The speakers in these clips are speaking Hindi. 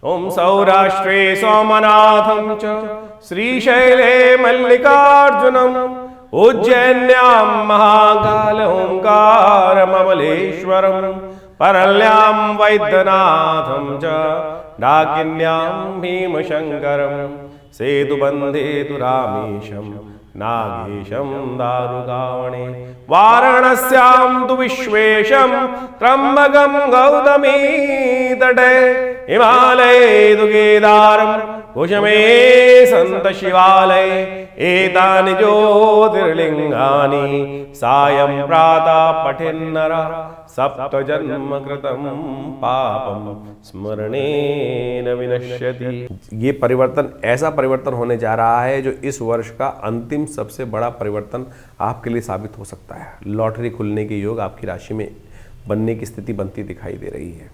ओम सौराष्ट्रे सोमनाथं च श्रीशैले मल्लिकार्जुनम् उज्जैन्यां महाकाल ओंकारममलेश्वरम् परल्यां वैद्यनाथं च डाकिन्यां भीमशङ्करम् सेतुबन्धे तु रामेशं नागेशं दारुकावणे वाराणस्यां तु विश्वेशं त्र्यम्बकं गौतमी तटे हिमालये तु केदारं कुशमे सन्त शिवालये एतानि ज्योतिर्लिङ्गानि सायं प्रातः पठेन्नरः सप्तजन्म कृतं पापं स्मरणेन विनश्यति। ये परिवर्तन ऐसा परिवर्तन होने जा रहा है जो इस वर्ष का अंतिम सबसे बड़ा परिवर्तन आपके लिए साबित हो सकता है। लॉटरी खुलने के योग आपकी राशि में बनने की स्थिति बनती दिखाई दे रही है।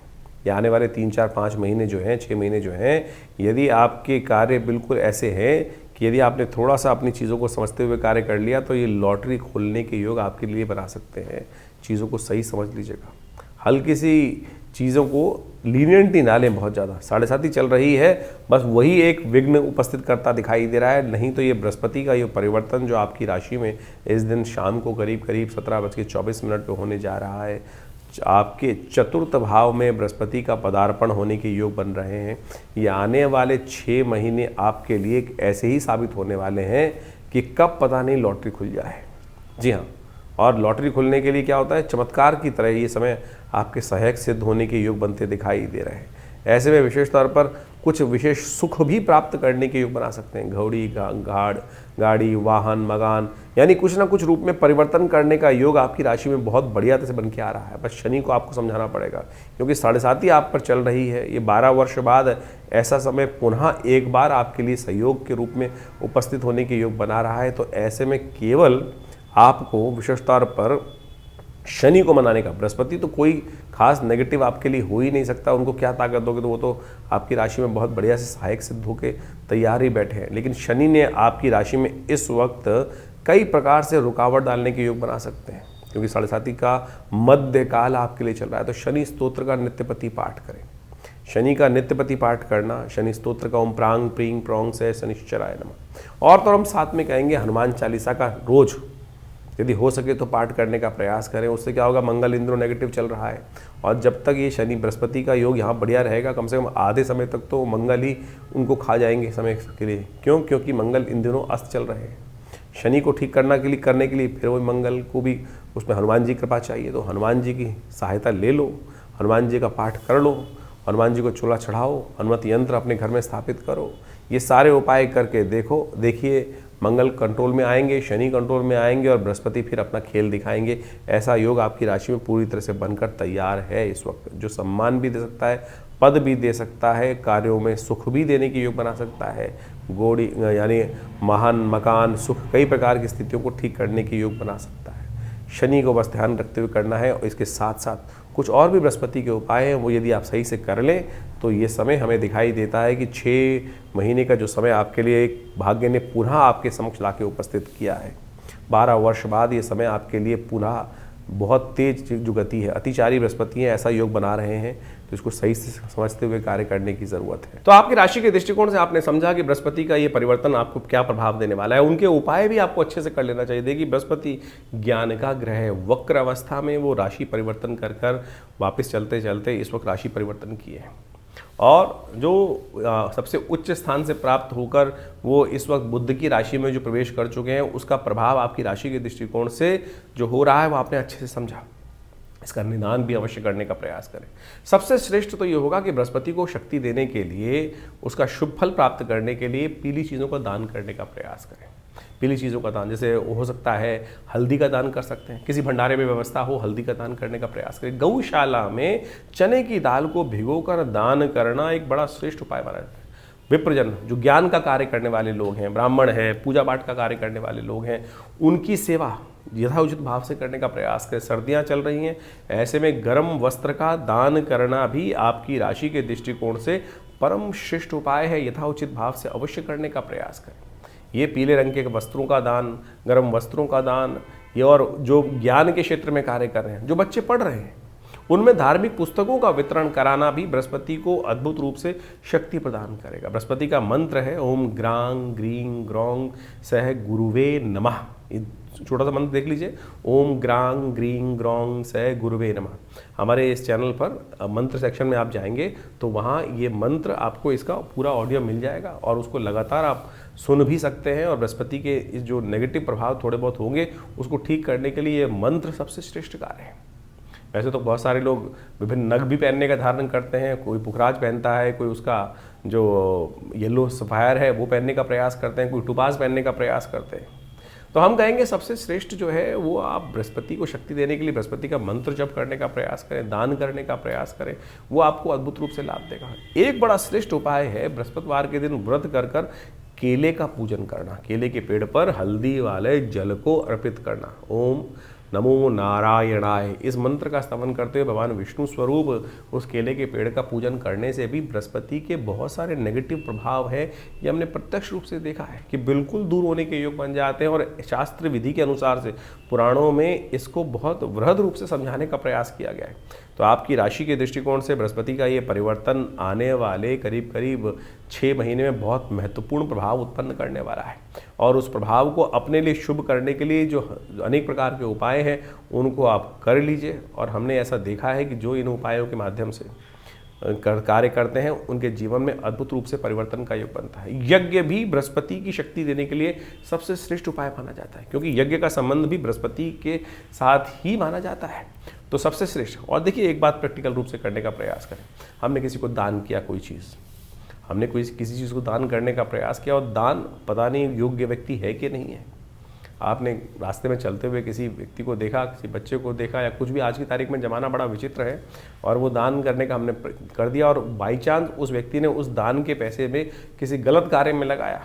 ये आने वाले 3, 4, 5 महीने जो हैं, 6 महीने जो हैं, यदि आपके कार्य बिल्कुल ऐसे हैं कि यदि आपने थोड़ा सा अपनी चीज़ों को समझते हुए कार्य कर लिया तो ये लॉटरी खोलने के योग आपके लिए बना सकते हैं। चीज़ों को सही समझ लीजिएगा, हल्की सी चीज़ों को लीनियंटी ना लें बहुत ज़्यादा। 7.5 चल रही है, बस वही एक विघ्न उपस्थित करता दिखाई दे रहा है। नहीं तो ये बृहस्पति का ये परिवर्तन जो आपकी राशि में इस दिन शाम को करीब 17:24 पे होने जा रहा है, आपके चतुर्थ भाव में बृहस्पति का पदार्पण होने के योग बन रहे हैं। ये आने वाले 6 महीने आपके लिए ऐसे ही साबित होने वाले हैं कि कब पता नहीं लॉटरी खुल जाए। जी हाँ, और लॉटरी खुलने के लिए क्या होता है, चमत्कार की तरह ये समय आपके सहायक सिद्ध होने के योग बनते दिखाई दे रहे हैं। ऐसे में विशेष तौर पर कुछ विशेष सुख भी प्राप्त करने के योग बना सकते हैं। घोड़ी, गाड़ी, वाहन, मकान, यानी कुछ ना कुछ रूप में परिवर्तन करने का योग आपकी राशि में बहुत बढ़िया तरह से बन के आ रहा है। बस शनि को आपको समझाना पड़ेगा, क्योंकि 7.5 आप पर चल रही है। ये 12 वर्ष बाद ऐसा समय पुनः एक बार आपके लिए सहयोग के रूप में उपस्थित होने के योग बना रहा है। तो ऐसे में केवल आपको विशेष तौर पर शनि को मनाने का, बृहस्पति तो कोई खास नेगेटिव आपके लिए हो ही नहीं सकता, उनको क्या ताकत दोगे, तो वो तो आपकी राशि में बहुत बढ़िया से सहायक सिद्ध होकर तैयार ही बैठे हैं। लेकिन शनि ने आपकी राशि में इस वक्त कई प्रकार से रुकावट डालने के योग बना सकते हैं, क्योंकि 7.5 का मध्य काल आपके लिए चल रहा है। तो शनि स्तोत्र का नित्यपति पाठ करें। शनि का नित्यपति पाठ करना, शनि स्तोत्र का ओम प्रांग प्रींग प्रोंग से शनिश्चराय नमः। और तो हम साथ में कहेंगे हनुमान चालीसा का रोज यदि हो सके तो पाठ करने का प्रयास करें। उससे क्या होगा, मंगल इंद्रो नेगेटिव चल रहा है, और जब तक ये शनि बृहस्पति का योग यहाँ बढ़िया रहेगा, कम से कम आधे समय तक तो मंगल ही उनको खा जाएंगे समय के लिए। क्यों? क्योंकि मंगल इन दिनों अस्त चल रहे हैं। शनि को ठीक करने के लिए फिर वही मंगल को भी उसमें हनुमान जी की कृपा चाहिए। तो हनुमान जी की सहायता ले लो, हनुमान जी का पाठ कर लो, हनुमान जी को चूल्हा चढ़ाओ, हनुमत यंत्र अपने घर में स्थापित करो। ये सारे उपाय करके देखिए मंगल कंट्रोल में आएंगे, शनि कंट्रोल में आएंगे और बृहस्पति फिर अपना खेल दिखाएंगे। ऐसा योग आपकी राशि में पूरी तरह से बनकर तैयार है इस वक्त, जो सम्मान भी दे सकता है, पद भी दे सकता है, कार्यों में सुख भी देने की योग बना सकता है। गोड़ी यानी महान मकान, सुख, कई प्रकार की स्थितियों को ठीक करने की योग बना सकता है। शनि को बस ध्यान रखते हुए करना है, और इसके साथ साथ कुछ और भी बृहस्पति के उपाय हैं, वो यदि आप सही से कर लें तो ये समय हमें दिखाई देता है कि 6 महीने का जो समय आपके लिए एक भाग्य ने पुनः आपके समक्ष लाके उपस्थित किया है, 12 वर्ष बाद ये समय आपके लिए पुनः बहुत तेज जो गति है, अतिचारी बृहस्पति है, ऐसा योग बना रहे हैं। तो इसको सही से समझते हुए कार्य करने की जरूरत है। तो आपकी राशि के दृष्टिकोण से आपने समझा कि बृहस्पति का ये परिवर्तन आपको क्या प्रभाव देने वाला है। उनके उपाय भी आपको अच्छे से कर लेना चाहिए। देखिए, बृहस्पति ज्ञान का ग्रह है, वक्र अवस्था में वो राशि परिवर्तन कर वापस चलते चलते इस वक्त राशि परिवर्तन किए हैं, और जो सबसे उच्च स्थान से प्राप्त होकर वो इस वक्त बुध की राशि में जो प्रवेश कर चुके हैं, उसका प्रभाव आपकी राशि के दृष्टिकोण से जो हो रहा है वो आपने अच्छे से समझा। इसका निदान भी अवश्य करने का प्रयास करें। सबसे श्रेष्ठ तो ये होगा कि बृहस्पति को शक्ति देने के लिए, उसका शुभ फल प्राप्त करने के लिए पीली चीज़ों का दान करने का प्रयास करें। पीली चीज़ों का दान, जैसे हो सकता है हल्दी का दान कर सकते हैं, किसी भंडारे में व्यवस्था हो हल्दी का दान करने का प्रयास करें। गौशाला में चने की दाल को भिगोकर दान करना एक बड़ा श्रेष्ठ उपाय माना जाता है। विप्रजन, जो ज्ञान का कार्य करने वाले लोग हैं, ब्राह्मण हैं, पूजा पाठ का कार्य करने वाले लोग हैं, उनकी सेवा यथाउचित भाव से करने का प्रयास करें। सर्दियां चल रही हैं, ऐसे में गर्म वस्त्र का दान करना भी आपकी राशि के दृष्टिकोण से परम श्रेष्ठ उपाय है। यथाउचित भाव से अवश्य करने का प्रयास करें। ये पीले रंग के वस्त्रों का दान, गर्म वस्त्रों का दान, ये और जो ज्ञान के क्षेत्र में कार्य कर रहे हैं, जो बच्चे पढ़ रहे हैं, उनमें धार्मिक पुस्तकों का वितरण कराना भी बृहस्पति को अद्भुत रूप से शक्ति प्रदान करेगा। बृहस्पति का मंत्र है ओम ग्रांग ग्रीं ग्रौंग सह गुरुवे नमः। छोटा सा मंत्र देख लीजिए, ओम ग्रांग ग्रीं ग्रौंग सह गुरुवे नमः। हमारे इस चैनल पर मंत्र सेक्शन में आप जाएंगे तो वहाँ ये मंत्र आपको इसका पूरा ऑडियो मिल जाएगा और उसको लगातार आप सुन भी सकते हैं। और बृहस्पति के इस जो नेगेटिव प्रभाव थोड़े बहुत होंगे उसको ठीक करने के लिए ये मंत्र सबसे श्रेष्ठ कार्य है। वैसे तो बहुत सारे लोग विभिन्न नग भी पहनने का धारण करते हैं, कोई पुखराज पहनता है, कोई उसका जो येलो सफायर है वो पहनने का प्रयास करते हैं, कोई टुपास पहनने का प्रयास करते हैं। तो हम कहेंगे सबसे श्रेष्ठ जो है वो आप बृहस्पति को शक्ति देने के लिए बृहस्पति का मंत्र जप करने का प्रयास करें, दान करने का प्रयास करें, वो आपको अद्भुत रूप से लाभ देगा। एक बड़ा श्रेष्ठ उपाय है बृहस्पतिवार के दिन व्रत कर कर केले का पूजन करना, केले के पेड़ पर हल्दी वाले जल को अर्पित करना। ओम नमो नारायणाय इस मंत्र का स्तवन करते हुए भगवान विष्णु स्वरूप उस केले के पेड़ का पूजन करने से भी बृहस्पति के बहुत सारे नेगेटिव प्रभाव है, ये हमने प्रत्यक्ष रूप से देखा है कि बिल्कुल दूर होने के योग बन जाते हैं। और शास्त्र विधि के अनुसार से पुराणों में इसको बहुत वृहद रूप से समझाने का प्रयास किया गया है। तो आपकी राशि के दृष्टिकोण से बृहस्पति का ये परिवर्तन आने वाले करीब करीब 6 महीने में बहुत महत्वपूर्ण प्रभाव उत्पन्न करने वाला है। और उस प्रभाव को अपने लिए शुभ करने के लिए जो अनेक प्रकार के उपाय हैं उनको आप कर लीजिए। और हमने ऐसा देखा है कि जो इन उपायों के माध्यम से कार्य करते हैं उनके जीवन में अद्भुत रूप से परिवर्तन का योग बनता है। यज्ञ भी बृहस्पति की शक्ति देने के लिए सबसे श्रेष्ठ उपाय माना जाता है, क्योंकि यज्ञ का संबंध भी बृहस्पति के साथ ही माना जाता है। तो सबसे श्रेष्ठ। और देखिए एक बात प्रैक्टिकल रूप से करने का प्रयास करें। हमने किसी को दान किया, कोई चीज़ हमने किसी चीज़ को दान करने का प्रयास किया और दान पता नहीं योग्य व्यक्ति है कि नहीं है। आपने रास्ते में चलते हुए किसी व्यक्ति को देखा, किसी बच्चे को देखा या कुछ भी, आज की तारीख में ज़माना बड़ा विचित्र है, और वो दान करने का हमने कर दिया और बाई चांस उस व्यक्ति ने उस दान के पैसे में किसी गलत कार्य में लगाया।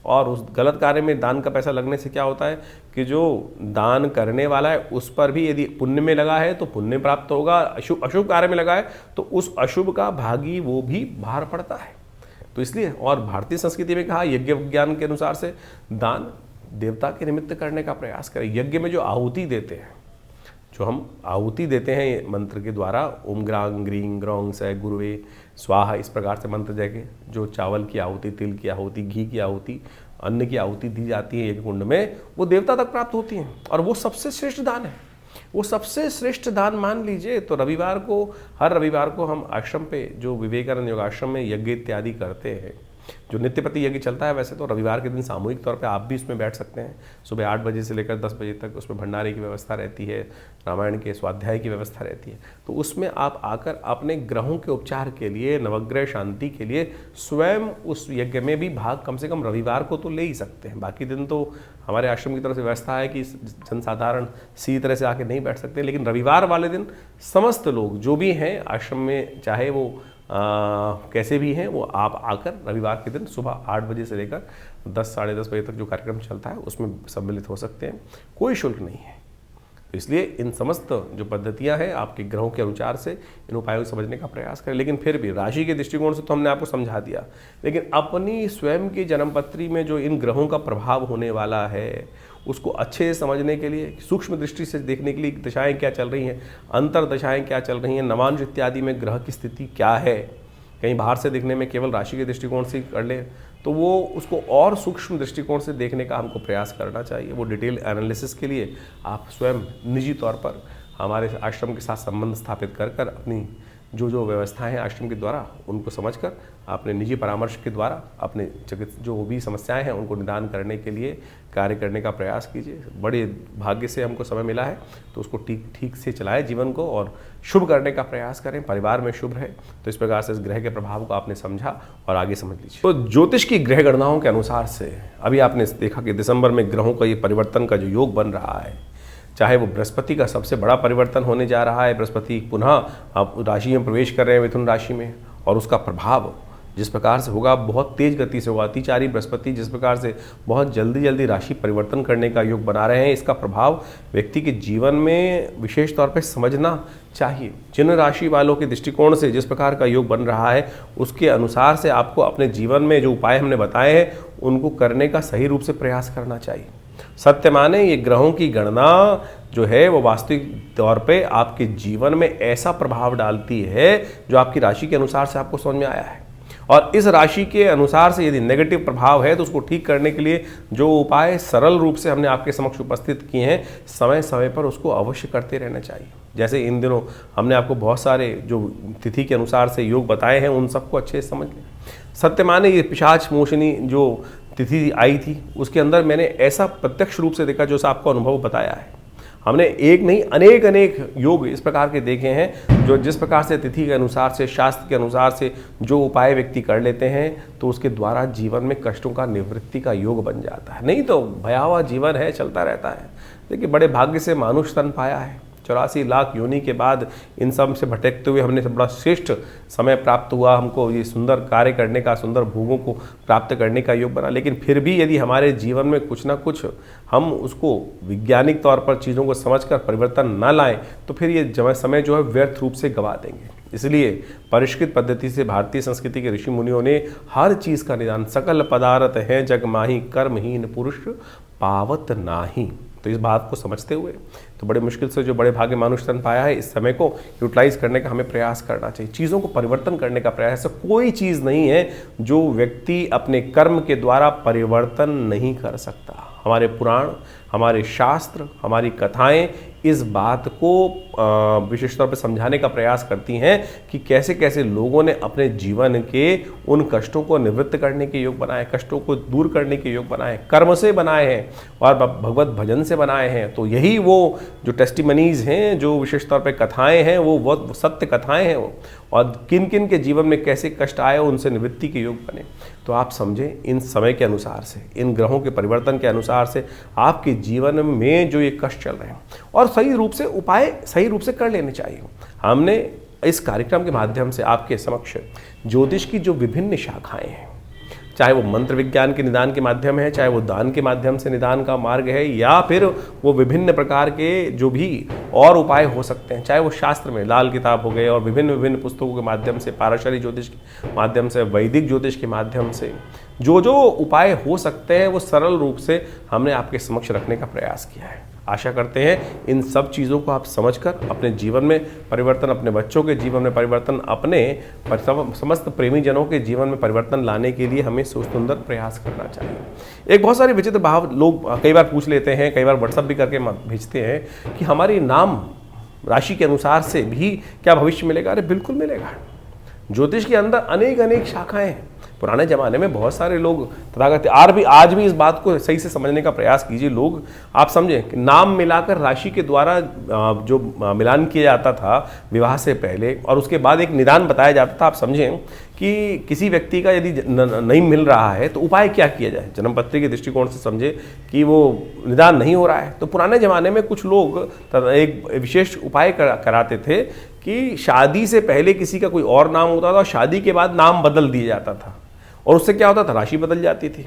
और उस गलत कार्य में दान का पैसा लगने से क्या होता है कि जो दान करने वाला है उस पर भी यदि पुण्य में लगा है तो पुण्य प्राप्त होगा, अशुभ कार्य में लगा है तो उस अशुभ का भागी वो भी बाहर पड़ता है। तो इसलिए, और भारतीय संस्कृति में कहा यज्ञ विज्ञान के अनुसार से दान देवता के निमित्त करने का प्रयास करें। यज्ञ में जो आहुति देते हैं, जो हम आहुति देते हैं मंत्र के द्वारा, ओम ग्रांग ग्रीं ग्रौंग सह गुरुवे स्वाहा, इस प्रकार से मंत्र जाके जो चावल की आहुति, तिल की आहुति, घी की आहुति, अन्न की आहुति दी जाती है यज्ञ कुंड में, वो देवता तक प्राप्त होती हैं। और वो सबसे श्रेष्ठ दान है, वो सबसे श्रेष्ठ दान मान लीजिए। तो रविवार को, हर रविवार को हम आश्रम पे जो विवेकानंद योगाश्रम में यज्ञ इत्यादि करते हैं, जो नित्य प्रति यज्ञ चलता है, वैसे तो रविवार के दिन सामूहिक तौर पे आप भी उसमें बैठ सकते हैं। सुबह 8 बजे से लेकर 10 बजे तक उसमें भंडारे की व्यवस्था रहती है, रामायण के स्वाध्याय की व्यवस्था रहती है। तो उसमें आप आकर अपने ग्रहों के उपचार के लिए, नवग्रह शांति के लिए स्वयं उस यज्ञ में भी भाग कम से कम रविवार को तो ले ही सकते हैं। बाकी दिन तो हमारे आश्रम की तरफ से व्यवस्था है कि जनसाधारण सीधी तरह से आके नहीं बैठ सकते, लेकिन रविवार वाले दिन समस्त लोग जो भी हैं आश्रम में, चाहे वो कैसे भी हैं, वो आप आकर रविवार के दिन सुबह 8 बजे से लेकर 10 साढ़े 10 बजे तक जो कार्यक्रम चलता है उसमें सम्मिलित हो सकते हैं, कोई शुल्क नहीं है। तो इसलिए इन समस्त जो पद्धतियां हैं आपके ग्रहों के अनुसार से इन उपायों को समझने का प्रयास करें। लेकिन फिर भी राशि के दृष्टिकोण से तो हमने आपको समझा दिया, लेकिन अपनी स्वयं की जन्मपत्री में जो इन ग्रहों का प्रभाव होने वाला है उसको अच्छे से समझने के लिए, सूक्ष्म दृष्टि से देखने के लिए दशाएं क्या चल रही हैं, अंतर दशाएं क्या चल रही हैं, नवांश इत्यादि में ग्रह की स्थिति क्या है, कहीं बाहर से देखने में केवल राशि के दृष्टिकोण से कर ले तो वो उसको और सूक्ष्म दृष्टिकोण से देखने का हमको प्रयास करना चाहिए। वो डिटेल एनालिसिस के लिए आप स्वयं निजी तौर पर हमारे आश्रम के साथ संबंध स्थापित कर कर अपनी जो व्यवस्थाएं हैं आश्रम के द्वारा उनको समझकर अपने निजी परामर्श के द्वारा अपने जो भी समस्याएं हैं उनको निदान करने के लिए कार्य करने का प्रयास कीजिए। बड़े भाग्य से हमको समय मिला है तो उसको ठीक से चलाएं जीवन को और शुभ करने का प्रयास करें, परिवार में शुभ रहे। तो इस प्रकार से इस ग्रह के प्रभाव को आपने समझा और आगे समझ लीजिए। तो ज्योतिष की ग्रह गणनाओं के अनुसार से अभी आपने देखा कि दिसंबर में ग्रहों का ये परिवर्तन का जो योग बन रहा है, चाहे वो बृहस्पति का सबसे बड़ा परिवर्तन होने जा रहा है, बृहस्पति पुनः आप राशि में प्रवेश कर रहे हैं मिथुन राशि में, और उसका प्रभाव जिस प्रकार से होगा बहुत तेज गति से होगा। अतिचारी बृहस्पति जिस प्रकार से बहुत जल्दी राशि परिवर्तन करने का योग बना रहे हैं, इसका प्रभाव व्यक्ति के जीवन में विशेष तौर पर समझना चाहिए। जिन राशि वालों के दृष्टिकोण से जिस प्रकार का योग बन रहा है उसके अनुसार से आपको अपने जीवन में जो उपाय हमने बताए हैं उनको करने का सही रूप से प्रयास करना चाहिए। सत्य माने ये ग्रहों की गणना जो है वो वास्तविक तौर पे आपके जीवन में ऐसा प्रभाव डालती है जो आपकी राशि के अनुसार से आपको समझ में आया है। और इस राशि के अनुसार से यदि नेगेटिव प्रभाव है तो उसको ठीक करने के लिए जो उपाय सरल रूप से हमने आपके समक्ष उपस्थित किए हैं, समय समय पर उसको अवश्य करते रहना चाहिए। जैसे इन दिनों हमने आपको बहुत सारे जो तिथि के अनुसार से योग बताए हैं, उन सबको अच्छे से समझ लें। सत्य माने ये पिशाच मोशनी जो तिथि आई थी उसके अंदर मैंने ऐसा प्रत्यक्ष रूप से देखा जो आपको अनुभव बताया है। हमने एक नहीं अनेक अनेक योग इस प्रकार के देखे हैं जो जिस प्रकार से तिथि के अनुसार से, शास्त्र के अनुसार से जो उपाय व्यक्ति कर लेते हैं तो उसके द्वारा जीवन में कष्टों का निवृत्ति का योग बन जाता है। नहीं तो भयावह जीवन है, चलता रहता है। देखिए बड़े भाग्य से मानुष तन पाया है। 84 लाख योनि के बाद इन सब से भटकते हुए हमने बड़ा श्रेष्ठ समय प्राप्त हुआ, हमको ये सुंदर कार्य करने का, सुंदर भोगों को प्राप्त करने का योग बना। लेकिन फिर भी यदि हमारे जीवन में कुछ ना कुछ हम उसको वैज्ञानिक तौर पर चीज़ों को समझकर परिवर्तन न लाएं तो फिर ये समय जो है व्यर्थ रूप से गवा देंगे। इसलिए परिष्कृत पद्धति से भारतीय संस्कृति के ऋषि मुनियों ने हर चीज़ का निदान, सकल पदार्थ है जग माही, कर्महीन पुरुष पावत नाही। तो इस बात को समझते हुए तो बड़े मुश्किल से जो बड़े भाग्य मानुष तन पाया है, इस समय को यूटिलाइज करने का हमें प्रयास करना चाहिए। चीज़ों को परिवर्तन करने का प्रयास। ऐसा कोई चीज़ नहीं है जो व्यक्ति अपने कर्म के द्वारा परिवर्तन नहीं कर सकता। हमारे पुराण, हमारे शास्त्र, हमारी कथाएं इस बात को विशेष तौर पर समझाने का प्रयास करती हैं कि कैसे कैसे लोगों ने अपने जीवन के उन कष्टों को निवृत्त करने के योग बनाए, कष्टों को दूर करने के योग बनाए, कर्म से बनाए हैं और भगवत भजन से बनाए हैं। तो यही वो जो टेस्टिमनीज हैं, जो विशेष तौर पे कथाएं हैं, वो सत्य कथाएं हैं वो। और किन किन के जीवन में कैसे कष्ट आए उनसे निवृत्ति के योग बने। तो आप समझें इन समय के अनुसार से, इन ग्रहों के परिवर्तन के अनुसार से आपके जीवन में जो ये कष्ट चल रहे हैं और सही रूप से उपाय सही रूप से कर लेने चाहिए। हमने इस कार्यक्रम के माध्यम से आपके समक्ष ज्योतिष की जो विभिन्न शाखाएं हैं, चाहे वो मंत्र विज्ञान के निदान के माध्यम है, चाहे वो दान के माध्यम से निदान का मार्ग है, या फिर वो विभिन्न प्रकार के जो भी और उपाय हो सकते हैं, चाहे वो शास्त्र में लाल किताब हो गए और विभिन्न विभिन्न पुस्तकों के माध्यम से, पाराशरी ज्योतिष के माध्यम से, वैदिक ज्योतिष के माध्यम से जो जो उपाय हो सकते हैं वो सरल रूप से हमने आपके समक्ष रखने का प्रयास किया है। आशा करते हैं इन सब चीज़ों को आप समझकर अपने जीवन में परिवर्तन, अपने बच्चों के जीवन में परिवर्तन, अपने समस्त प्रेमी जनों के जीवन में परिवर्तन लाने के लिए हमें सुंदर प्रयास करना चाहिए। एक बहुत सारे विचित्र भाव लोग कई बार पूछ लेते हैं, कई बार व्हाट्सअप भी करके भेजते हैं कि हमारी नाम राशि के अनुसार से भी क्या भविष्य मिलेगा? अरे बिल्कुल मिलेगा। ज्योतिष के अंदर अनेक अनेक शाखाएं हैं। पुराने ज़माने में बहुत सारे लोग तथागत आज भी इस बात को सही से समझने का प्रयास कीजिए। लोग आप समझें कि नाम मिलाकर राशि के द्वारा जो मिलान किया जाता था विवाह से पहले और उसके बाद एक निदान बताया जाता था। आप समझें कि किसी व्यक्ति का यदि नहीं मिल रहा है तो उपाय क्या किया जाए। जन्मपत्री के दृष्टिकोण से समझे कि वो निदान नहीं हो रहा है तो पुराने ज़माने में कुछ लोग एक विशेष उपाय कराते थे कि शादी से पहले किसी का कोई और नाम होता था और शादी के बाद नाम बदल दिया जाता था और उससे क्या होता था, राशि बदल जाती थी,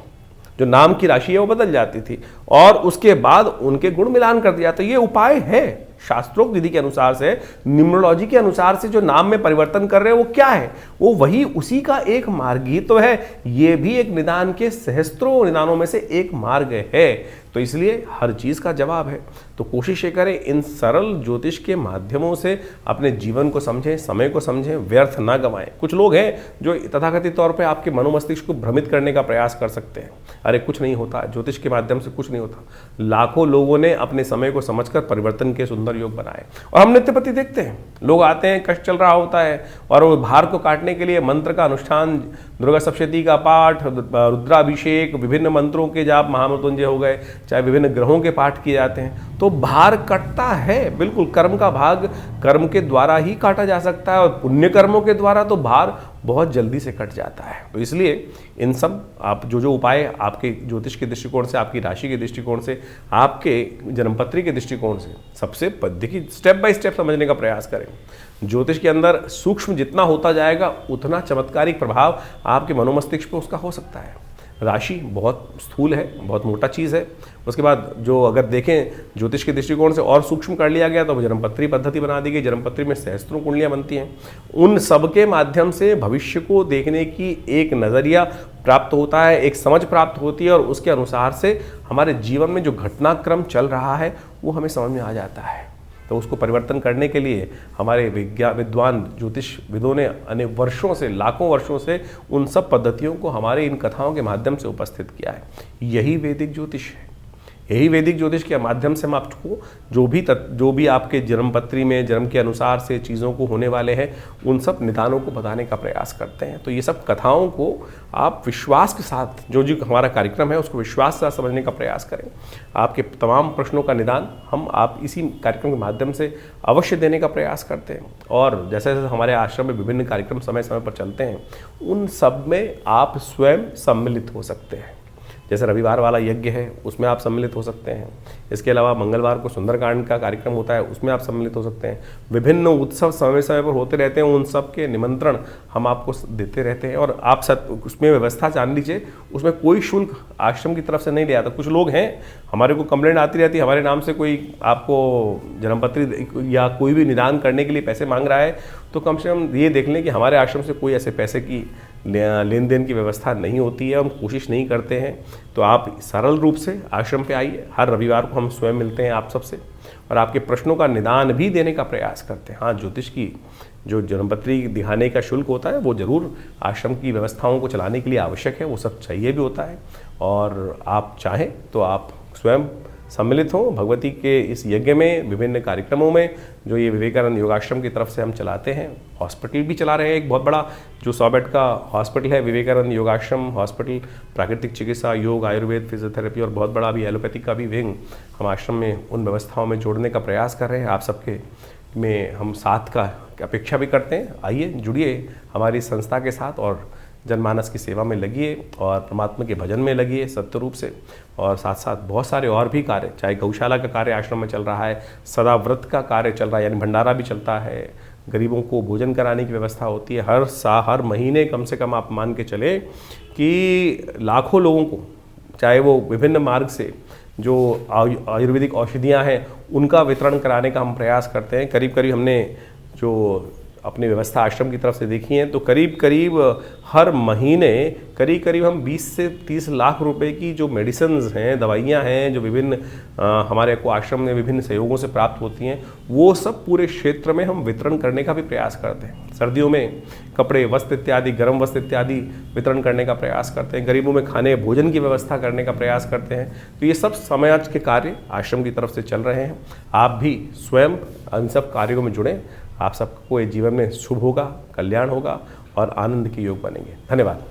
जो नाम की राशि है वो बदल जाती थी और उसके बाद उनके गुण मिलान कर दिया। तो ये उपाय है शास्त्रोक्त विधि के अनुसार से, न्यूमरोलॉजी के अनुसार से जो नाम में परिवर्तन कर रहे हैं वो क्या है, वो वही उसी का एक मार्ग ही तो है। ये भी एक निदान के सहस्त्रों निदानों में से एक मार्ग है। तो इसलिए हर चीज़ का जवाब है। तो कोशिश ये करें इन सरल ज्योतिष के माध्यमों से अपने जीवन को समझें, समय को समझें, व्यर्थ ना गंवाएं। कुछ लोग हैं जो तथाकथित तौर पे आपके मनोमस्तिष्क को भ्रमित करने का प्रयास कर सकते हैं। अरे कुछ नहीं होता, ज्योतिष के माध्यम से कुछ नहीं होता। लाखों लोगों ने अपने समय को समझकर परिवर्तन के सुंदर योग बनाए। और हम नित्यपति देखते हैं, लोग आते हैं, कष्ट चल रहा होता है और वो भार को काटने के लिए मंत्र का अनुष्ठान, दुर्गा सप्तशती का पाठ, रुद्राभिषेक, विभिन्न मंत्रों के जाप, महामृत्युंजय हो गए, चाहे विभिन्न ग्रहों के पाठ किए जाते हैं, तो भार कटता है। बिल्कुल कर्म का भाग कर्म के द्वारा ही काटा जा सकता है और पुण्य कर्मों के द्वारा तो भार बहुत जल्दी से कट जाता है। तो इसलिए इन सब आप जो उपाय आपके ज्योतिष के दृष्टिकोण से, आपकी राशि के दृष्टिकोण से, आपके जन्मपत्री के दृष्टिकोण से सबसे देखिए स्टेप बाय स्टेप समझने का प्रयास करें। ज्योतिष के अंदर सूक्ष्म जितना होता जाएगा उतना चमत्कारिक प्रभाव आपके मनोमस्तिष्क पर उसका हो सकता है। राशि बहुत स्थूल है, बहुत मोटा चीज़ है। उसके बाद जो अगर देखें ज्योतिष के दृष्टिकोण से और सूक्ष्म कर लिया गया तो जन्मपत्री पद्धति बना दी गई। जन्मपत्री में सहस्त्रों कुंडलियां बनती हैं। उन सब के माध्यम से भविष्य को देखने की एक नज़रिया प्राप्त होता है, एक समझ प्राप्त होती है और उसके अनुसार से हमारे जीवन में जो घटनाक्रम चल रहा है वो हमें समझ में आ जाता है। तो उसको परिवर्तन करने के लिए हमारे विद्वान ज्योतिषविदों ने अनेक वर्षों से, लाखों वर्षों से उन सब पद्धतियों को हमारे इन कथाओं के माध्यम से उपस्थित किया है। यही वैदिक ज्योतिष है। यही वैदिक ज्योतिष के माध्यम से हम आपको जो भी आपके जन्मपत्री में जन्म के अनुसार से चीज़ों को होने वाले हैं उन सब निदानों को बताने का प्रयास करते हैं। तो ये सब कथाओं को आप विश्वास के साथ, जो हमारा कार्यक्रम है उसको विश्वास के साथ समझने का प्रयास करें। आपके तमाम प्रश्नों का निदान आप इसी कार्यक्रम के माध्यम से अवश्य देने का प्रयास करते हैं। और जैसे जैसे हमारे आश्रम में विभिन्न कार्यक्रम समय समय पर चलते हैं उन सब में आप स्वयं सम्मिलित हो सकते हैं। जैसे रविवार वाला यज्ञ है उसमें आप सम्मिलित हो सकते हैं। इसके अलावा मंगलवार को सुंदरकांड का कार्यक्रम होता है उसमें आप सम्मिलित हो सकते हैं। विभिन्न उत्सव समय समय पर होते रहते हैं, उन सब के निमंत्रण हम आपको देते रहते हैं। और आप उसमें व्यवस्था जान लीजिए, उसमें कोई शुल्क आश्रम की तरफ से नहीं लिया था। कुछ लोग हैं, हमारे को कंप्लेंट आती रहती है, हमारे नाम से कोई आपको जन्मपत्री या कोई भी निदान करने के लिए पैसे मांग रहा है, तो कम से कम ये देख लें कि हमारे आश्रम से कोई ऐसे पैसे की लेन देन की व्यवस्था नहीं होती है, हम कोशिश नहीं करते हैं। तो आप सरल रूप से आश्रम पे आइए। हर रविवार को हम स्वयं मिलते हैं आप सबसे और आपके प्रश्नों का निदान भी देने का प्रयास करते हैं। हाँ, ज्योतिष की जो जन्मपत्री दिखाने का शुल्क होता है वो ज़रूर आश्रम की व्यवस्थाओं को चलाने के लिए आवश्यक है, वो सब चाहिए भी होता है। और आप चाहें तो आप स्वयं सम्मिलित हों भगवती के इस यज्ञ में, विभिन्न कार्यक्रमों में जो ये विवेकानंद योगाश्रम की तरफ से हम चलाते हैं। हॉस्पिटल भी चला रहे हैं, एक बहुत बड़ा जो 100 बेड का हॉस्पिटल है विवेकानंद योगाश्रम हॉस्पिटल। प्राकृतिक चिकित्सा, योग, आयुर्वेद, फिजियोथेरेपी और बहुत बड़ा भी एलोपैथिक का भी विंग हम आश्रम में उन व्यवस्थाओं में जोड़ने का प्रयास कर रहे हैं। आप सबके में हम साथ का अपेक्षा भी करते हैं। आइए, जुड़िए हमारी संस्था के साथ और जनमानस की सेवा में लगिए और परमात्मा के भजन में लगिए सत्य रूप से। और साथ साथ बहुत सारे और भी कार्य, चाहे गौशाला का कार्य आश्रम में चल रहा है, सदा व्रत का कार्य चल रहा है, यानी भंडारा भी चलता है, गरीबों को भोजन कराने की व्यवस्था होती है। हर महीने कम से कम आप मान के चले कि लाखों लोगों को, चाहे वो विभिन्न मार्ग से जो आयुर्वेदिक औषधियाँ हैं उनका वितरण कराने का हम प्रयास करते हैं। करीब करीब हमने जो अपनी व्यवस्था आश्रम की तरफ से देखी है तो करीब करीब हर महीने करीब हम 20 से 30 लाख रुपए की जो मेडिसिन्स हैं, दवाइयाँ हैं, जो विभिन्न हमारे को आश्रम में विभिन्न सहयोगों से प्राप्त होती हैं, वो सब पूरे क्षेत्र में हम वितरण करने का भी प्रयास करते हैं। सर्दियों में कपड़े, वस्त्र इत्यादि, गर्म वस्त्र इत्यादि वितरण करने का प्रयास करते हैं। गरीबों में खाने भोजन की व्यवस्था करने का प्रयास करते हैं। तो ये सब समाज के कार्य आश्रम की तरफ से चल रहे हैं। आप भी स्वयं इन सब कार्यों में जुड़ें। आप सबको ये जीवन में शुभ होगा, कल्याण होगा और आनंद के योग बनेंगे। धन्यवाद।